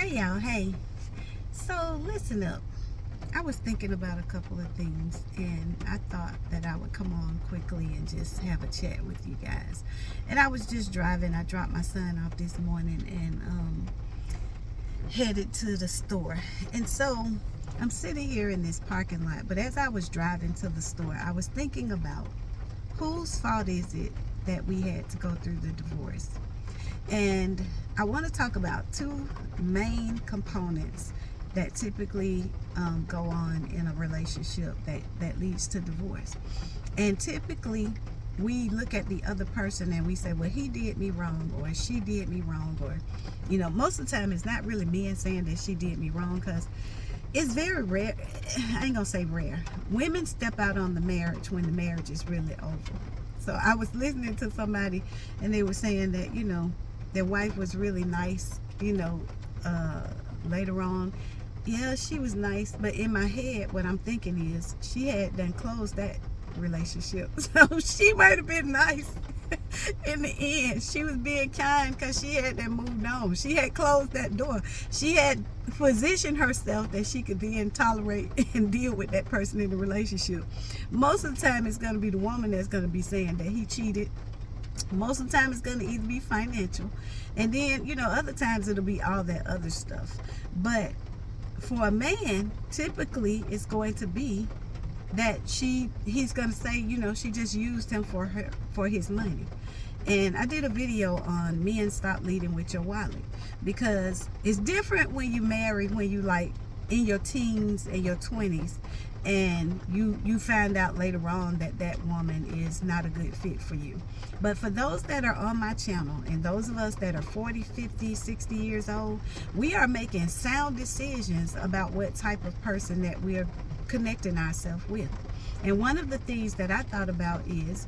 Hey y'all, hey. So listen up. I was thinking about a couple of things and I thought that I would come on quickly and just have a chat with you guys. And I was just driving. I dropped my son off this morning and headed to the store. And so I'm sitting here in this parking lot, but as I was driving to the store, I was thinking about whose fault is it that we had to go through the divorce. And I want to talk about two main components that typically go on in a relationship that leads to divorce. And typically we look at the other person and we say, well, he did me wrong, or she did me wrong, or most of the time it's not really men saying that she did me wrong, because it's very rare. I ain't gonna say rare. Women step out on the marriage when the marriage is really over. So I was listening to somebody and they were saying that their wife was really nice, later on. Yeah, she was nice, but in my head, what I'm thinking is she had done closed that relationship. So she might have been nice in the end. She was being kind because she had that moved on. She had closed that door. She had positioned herself that she could then tolerate and deal with that person in the relationship. Most of the time, it's going to be the woman that's going to be saying that he cheated. Most of the time it's going to either be financial, and then other times it'll be all that other stuff. But for a man, typically it's going to be that he's going to say she just used him for his money. And I did a video on men stop leading with your wallet, because it's different when you marry, when you like in your teens and your 20s, and you find out later on that woman is not a good fit for you. But for those that are on my channel, and those of us that are 40, 50, 60 years old, we are making sound decisions about what type of person that we are connecting ourselves with. And one of the things that I thought about is,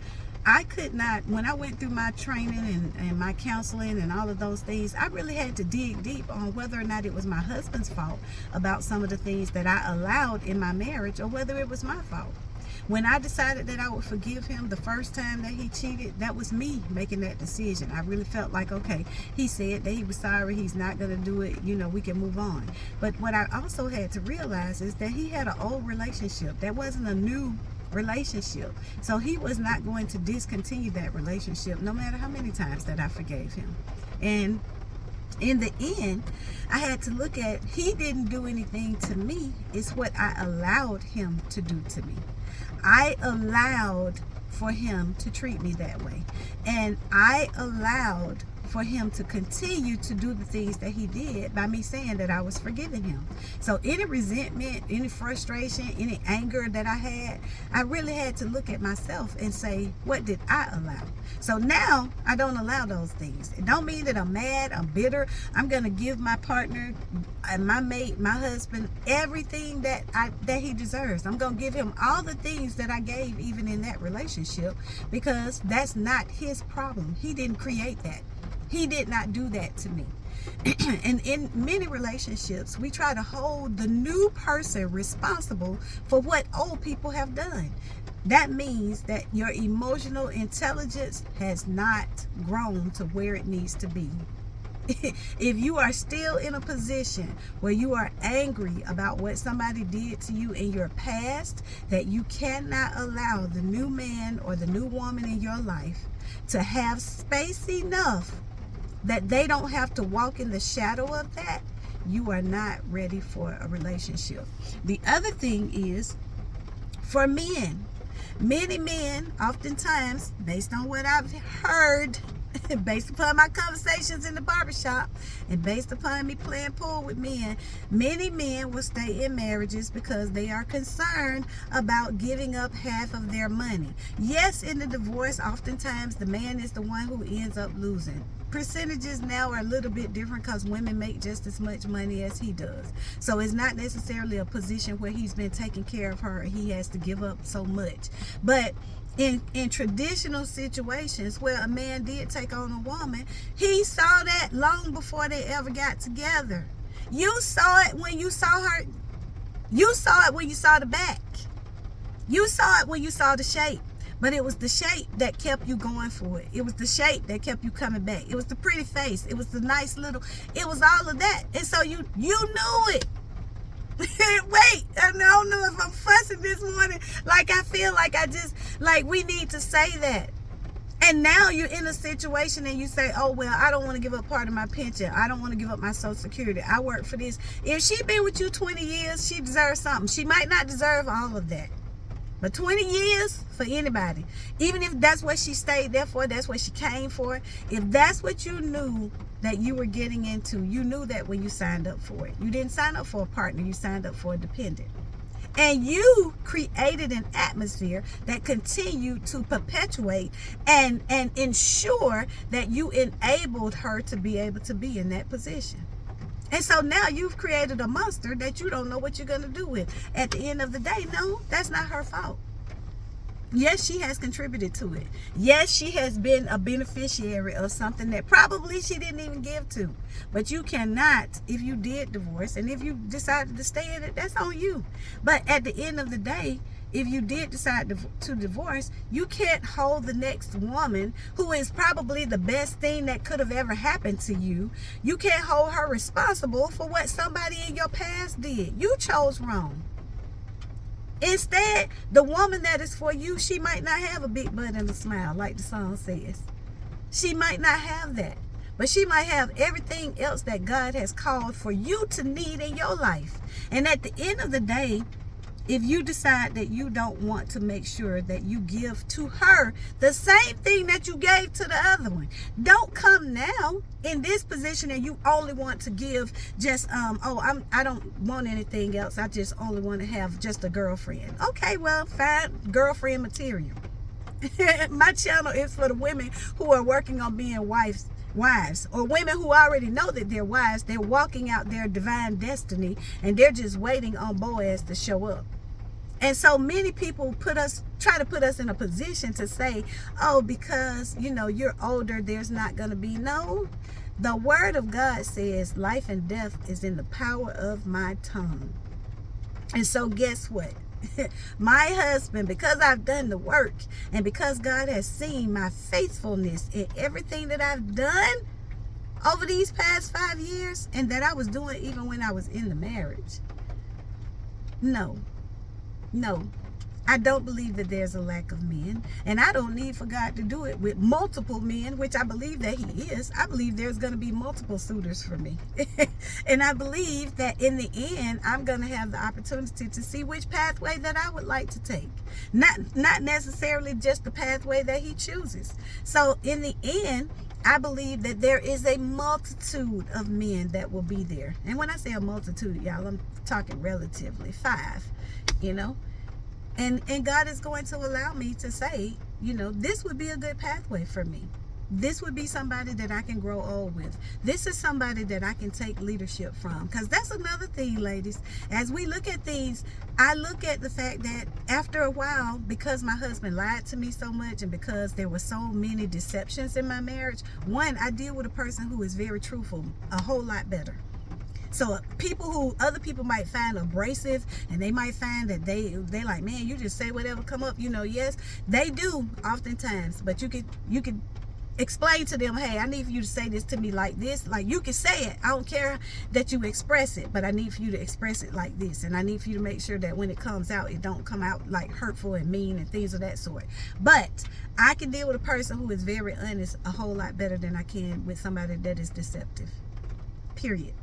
I could not, when I went through my training and my counseling and all of those things, I really had to dig deep on whether or not it was my husband's fault about some of the things that I allowed in my marriage, or whether it was my fault. When I decided that I would forgive him the first time that he cheated, that was me making that decision. I really felt like, okay, he said that he was sorry, he's not going to do it, we can move on. But what I also had to realize is that he had an old relationship. That wasn't a new relationship. So he was not going to discontinue that relationship no matter how many times that I forgave him. And in the end, I had to look at, he didn't do anything to me. It's what I allowed him to do to me. I allowed for him to treat me that way. And I allowed for him to continue to do the things that he did by me saying that I was forgiving him. So any resentment, any frustration, any anger that I had, I really had to look at myself and say, what did I allow? So now I don't allow those things. It don't mean that I'm mad, I'm bitter. I'm going to give my partner, my mate, my husband, everything that he deserves. I'm going to give him all the things that I gave even in that relationship, because that's not his problem. He didn't create that. He did not do that to me. And in many relationships, we try to hold the new person responsible for what old people have done. That means that your emotional intelligence has not grown to where it needs to be. If you are still in a position where you are angry about what somebody did to you in your past, that you cannot allow the new man or the new woman in your life to have space enough that they don't have to walk in the shadow of that, you are not ready for a relationship. The other thing is, for men, many men, oftentimes, based on what I've heard, based upon my conversations in the barbershop, and based upon me playing pool with men, many men will stay in marriages because they are concerned about giving up half of their money. Yes, in the divorce, oftentimes the man is the one who ends up losing. Percentages now are a little bit different because women make just as much money as he does. So it's not necessarily a position where he's been taking care of her and he has to give up so much. But in traditional situations where a man did take on a woman, he saw that long before they ever got together. You saw it when you saw her. You saw it when you saw the back. You saw it when you saw the shape. But it was the shape that kept you going for it. It was the shape that kept you coming back. It was the pretty face. It was the nice little, it was all of that. And so you knew it. Wait, I don't know if I'm fussing this morning. Like, I feel like we need to say that. And now you're in a situation and you say, oh, well, I don't want to give up part of my pension. I don't want to give up my Social Security. I work for this. If she been with you 20 years, she deserves something. She might not deserve all of that. But 20 years for anybody, even if that's what she stayed there for, that's what she came for. If that's what you knew that you were getting into, you knew that when you signed up for it. You didn't sign up for a partner, you signed up for a dependent. And you created an atmosphere that continued to perpetuate and ensure that you enabled her to be able to be in that position. And so now you've created a monster that you don't know what you're going to do with. At the end of the day, no, that's not her fault. Yes, she has contributed to it. Yes, she has been a beneficiary of something that probably she didn't even give to. But you cannot, if you did divorce, and if you decided to stay in it, that's on you. But at the end of the day, if you did decide to divorce, you can't hold the next woman, who is probably the best thing that could have ever happened to you. You can't hold her responsible for what somebody in your past did. You chose wrong. Instead, the woman that is for you, she might not have a big butt and a smile, like the song says. She might not have that. But she might have everything else that God has called for you to need in your life. And at the end of the day, if you decide that you don't want to make sure that you give to her the same thing that you gave to the other one, don't come now in this position and you only want to give just, I don't want anything else. I just only want to have just a girlfriend. Okay, well, fine, girlfriend material. My channel is for the women who are working on being wives, or women who already know that they're wives. They're walking out their divine destiny and they're just waiting on Boaz to show up. And so many people try to put us in a position to say, oh, because, you're older, there's not going to be. No. The word of God says life and death is in the power of my tongue. And so guess what? My husband, because I've done the work and because God has seen my faithfulness in everything that I've done over these past 5 years, and that I was doing even when I was in the marriage. No, I don't believe that there's a lack of men, and I don't need for God to do it with multiple men, which I believe that he is. I believe there's going to be multiple suitors for me. And I believe that in the end, I'm going to have the opportunity to see which pathway that I would like to take. Not necessarily just the pathway that he chooses. So in the end, I believe that there is a multitude of men that will be there. And when I say a multitude, y'all, I'm talking relatively 5, And God is going to allow me to say, this would be a good pathway for me. This would be somebody that I can grow old with. This is somebody that I can take leadership from. Because that's another thing, ladies. As we look at things, I look at the fact that after a while, because my husband lied to me so much and because there were so many deceptions in my marriage, one, I deal with a person who is very truthful a whole lot better. So other people might find abrasive, and they might find that they like, man, you just say whatever come up, yes, they do oftentimes, but you could explain to them, hey, I need for you to say this to me like this. Like, you can say it, I don't care that you express it, but I need for you to express it like this, and I need for you to make sure that when it comes out, it don't come out like hurtful and mean and things of that sort. But I can deal with a person who is very honest a whole lot better than I can with somebody that is deceptive, period.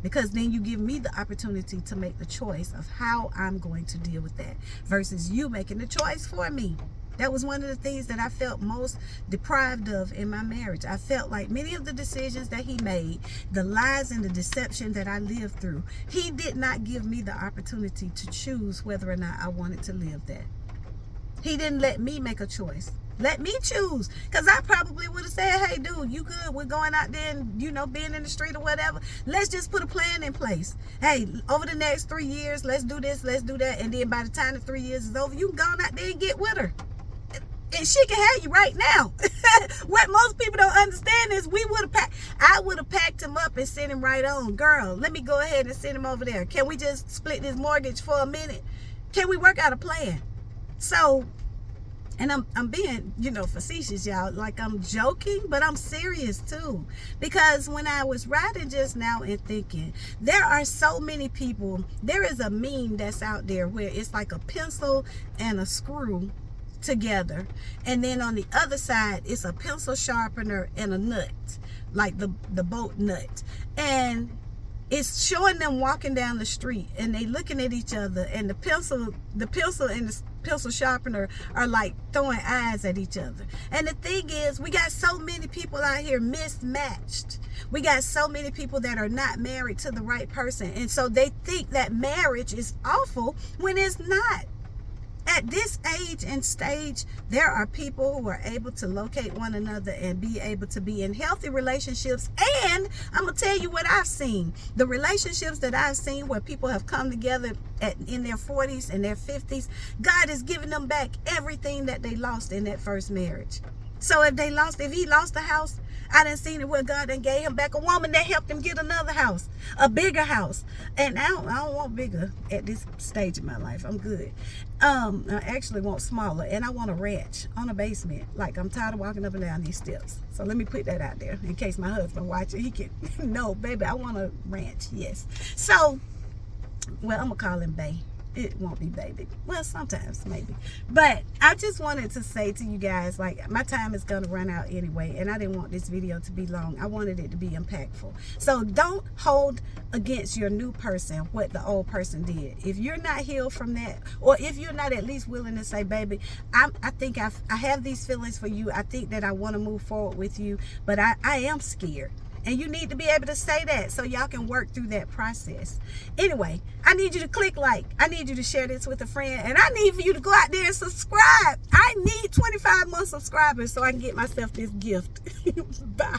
Because then you give me the opportunity to make the choice of how I'm going to deal with that versus you making the choice for me. That was one of the things that I felt most deprived of in my marriage. I felt like many of the decisions that he made, the lies and the deception that I lived through, he did not give me the opportunity to choose whether or not I wanted to live that. He didn't let me make a choice. Let me choose. Because I probably would have said, hey, dude, you good? We're going out there and, being in the street or whatever. Let's just put a plan in place. Hey, over the next 3 years, let's do this, let's do that. And then by the time the 3 years is over, you can go out there and get with her. And she can have you right now. What most people don't understand is I would have packed him up and sent him right on. Girl, let me go ahead and send him over there. Can we just split this mortgage for a minute? Can we work out a plan? So And I'm being, facetious, y'all. Like, I'm joking, but I'm serious too. Because when I was writing just now and thinking, there are so many people. There is a meme that's out there where it's like a pencil and a screw together, and then on the other side it's a pencil sharpener and a nut, like the bolt nut, and it's showing them walking down the street, and they looking at each other, and the pencil and the pencil sharpener are like throwing eyes at each other. And the thing is, we got so many people out here mismatched. We got so many people that are not married to the right person, and so they think that marriage is awful when it's not. At this age and stage, there are people who are able to locate one another and be able to be in healthy relationships. And I'm going to tell you what I've seen. The relationships that I've seen where people have come together in their 40s and their 50s, God is giving them back everything that they lost in that first marriage. So if he lost a house, I done seen it where God done gave him back a woman that helped him get another house, a bigger house. And I don't want bigger at this stage of my life. I'm good. I actually want smaller, and I want a ranch on a basement. Like, I'm tired of walking up and down these steps. So let me put that out there in case my husband watches. He can, no, baby, I want a ranch. Yes. So, well, I'm gonna call him Bay. It won't be baby. Well, sometimes maybe. But I just wanted to say to you guys, like, my time is going to run out anyway, and I didn't want this video to be long. I wanted it to be impactful. So don't hold against your new person what the old person did. If you're not healed from that, or if you're not at least willing to say, baby, I think I have these feelings for you. I think that I want to move forward with you, but I am scared. And you need to be able to say that so y'all can work through that process. Anyway, I need you to click like. I need you to share this with a friend. And I need for you to go out there and subscribe. I need 25 more subscribers so I can get myself this gift. Bye.